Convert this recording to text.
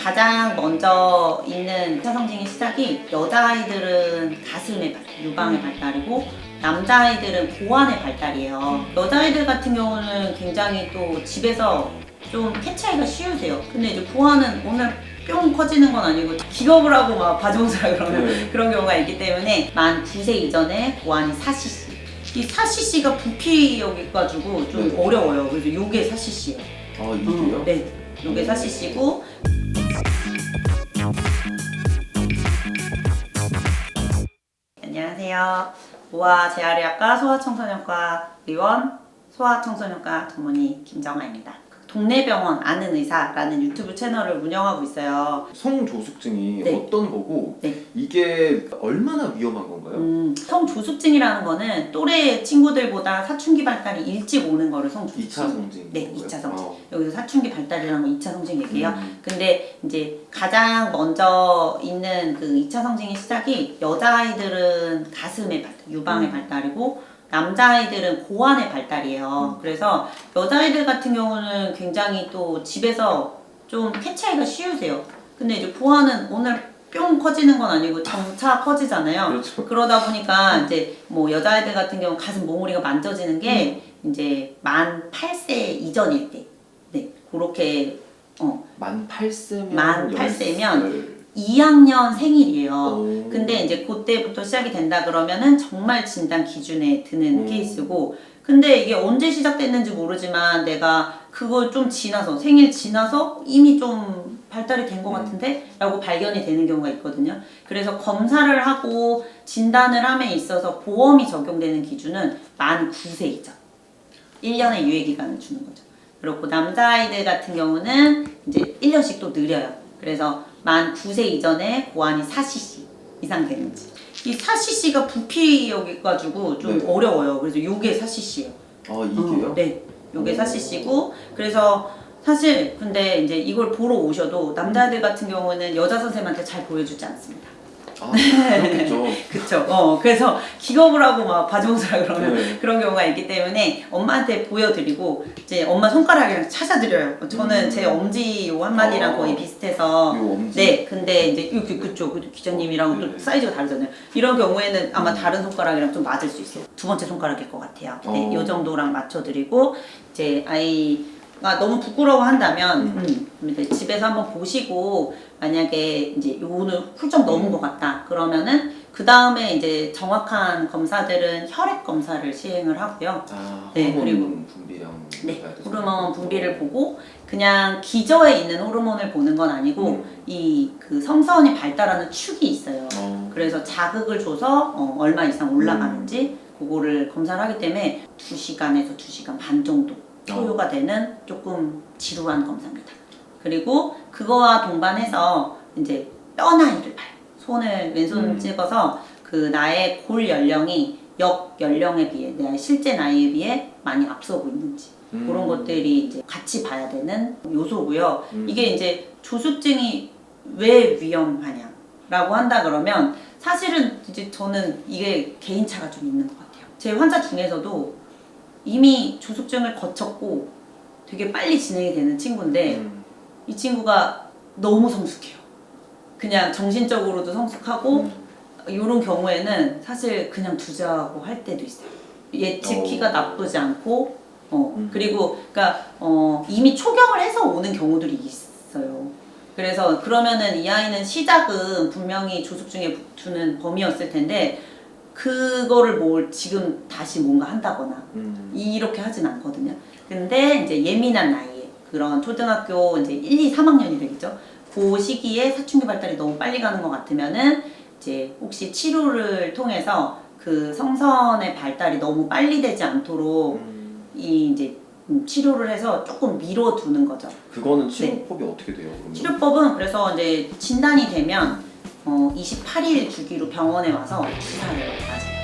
가장 먼저 있는 2차 성징의 시작이 여자아이들은 가슴의 발달, 유방의 발달이고 남자아이들은 고환의 발달이에요. 여자아이들 같은 경우는 굉장히 또 집에서 좀 캐치하기가 쉬우세요. 근데 이제 고환은 오늘 뿅 커지는 건 아니고 기겁을 하고 막 바지봉사라 그러면 그런 경우가 있기 때문에 만 9세 이전에 고환이 4cc. 이 4cc가 부피여가지고 좀 어려워요. 그래서 요게 4cc예요. 아, 이게요? 네, 요게 4cc고 안녕하세요. 모아 재활의학과 소아청소년과 의원 소아청소년과 전문의 김정아입니다. 동네 병원 아는 의사라는 유튜브 채널을 운영하고 있어요. 성조숙증이 네. 어떤 거고 네. 이게 얼마나 위험한 건가요? 성조숙증이라는 거는 또래 친구들보다 사춘기 발달이 일찍 오는 거를 성조숙증. 2차 성징. 네, 2차 성징. 어. 여기서 사춘기 발달이라는 거 2차 성징 얘기해요. 근데 이제 가장 먼저 있는 그 2차 성징의 시작이 여자아이들은 가슴의 발달, 유방의 발달이고 남자아이들은 고환의 발달이에요. 그래서 여자아이들 같은 경우는 굉장히 또 집에서 좀 캐치하기가 쉬우세요. 근데 이제 고환은 오늘 뿅 커지는 건 아니고 점차 커지잖아요. 그렇죠. 그러다 보니까 이제 뭐 여자아이들 같은 경우 가슴 몽우리가 만져지는 게 이제 만 8세 이전일 때, 네, 그렇게 만 8세면 만 8세면 2학년 생일이에요. 오. 근데 이제 그때부터 시작이 된다 그러면은 정말 진단 기준에 드는 케이스고, 근데 이게 언제 시작됐는지 모르지만 내가 그걸 좀 지나서 생일 지나서 이미 좀 발달이 된 것 같은데? 라고 발견이 되는 경우가 있거든요. 그래서 검사를 하고 진단을 함에 있어서 보험이 적용되는 기준은 만 9세 이전 1년의 유예기간을 주는 거죠. 그리고 남자아이들 같은 경우는 이제 1년씩 또 느려요. 그래서 만 9세 이전에 고환이 4cc 이상 되는지. 이 4cc가 부피여가지고 좀 어려워요. 그래서 요게 4cc예요. 아, 이게요? 네, 요게 4cc고 그래서 사실 근데 이제 이걸 보러 오셔도 남자들 같은 경우는 여자 선생님한테 잘 보여주지 않습니다. 아, 그렇겠죠. 그쵸. 그래서 기겁을 하고 막 바지봉사라 그러면 네. 그런 경우가 있기 때문에 엄마한테 보여드리고 이제 엄마 손가락이랑 찾아드려요. 저는 제 엄지 요 한마디랑 거의 비슷해서. 요 엄지? 네, 근데 이제 이렇게 그쵸. 기자님이랑 또 사이즈가 다르잖아요. 이런 경우에는 아마 다른 손가락이랑 좀 맞을 수 있어요. 두 번째 손가락일 것 같아요. 네, 요 정도랑 맞춰드리고 이제 아이가 너무 부끄러워한다면 집에서 한번 보시고 만약에 이제 요거는 훌쩍 넘은 것 같다 그러면은 그 다음에 이제 정확한 검사들은 혈액 검사를 시행을 하고요. 아, 네, 호르몬 그리고 분비량. 네, 호르몬 분비를 보고 그냥 기저에 있는 호르몬을 보는 건 아니고 이 그 성선이 발달하는 축이 있어요. 그래서 자극을 줘서 얼마 이상 올라가는지 그거를 검사를 하기 때문에 2시간에서 2시간 반 정도 소요가 되는 조금 지루한 검사입니다. 그리고 그거와 동반해서 이제 뼈 나이를 봐요. 손을 왼손 찍어서 그 나의 골 연령이 역 연령에 비해 나의 실제 나이에 비해 많이 앞서고 있는지 그런 것들이 이제 같이 봐야 되는 요소고요. 이게 이제 조숙증이 왜 위험하냐라고 한다 그러면 사실은 이제 저는 이게 개인차가 좀 있는 것 같아요. 제 환자 중에서도 이미 조숙증을 거쳤고 되게 빨리 진행이 되는 친구인데 이 친구가 너무 성숙해요. 그냥 정신적으로도 성숙하고 이런 경우에는 사실 그냥 두자고 할 때도 있어요. 예측키가 나쁘지 않고 그리고 그러니까 이미 초경을 해서 오는 경우들이 있어요. 그래서 그러면은 이 아이는 시작은 분명히 조숙증에 두는 범위였을 텐데 그거를 뭘 지금 다시 뭔가 한다거나 이렇게 하진 않거든요. 근데 이제 예민한 나이에 그런 초등학교 이제 1, 2, 3학년이 되겠죠. 그 시기에 사춘기 발달이 너무 빨리 가는 것 같으면은 이제 혹시 치료를 통해서 그 성선의 발달이 너무 빨리 되지 않도록 이 이제 치료를 해서 조금 미뤄두는 거죠. 그거는 치료법이 어떻게 돼요? 그러면? 치료법은 그래서 이제 진단이 되면 28일 주기로 병원에 와서 주사를 맞아요.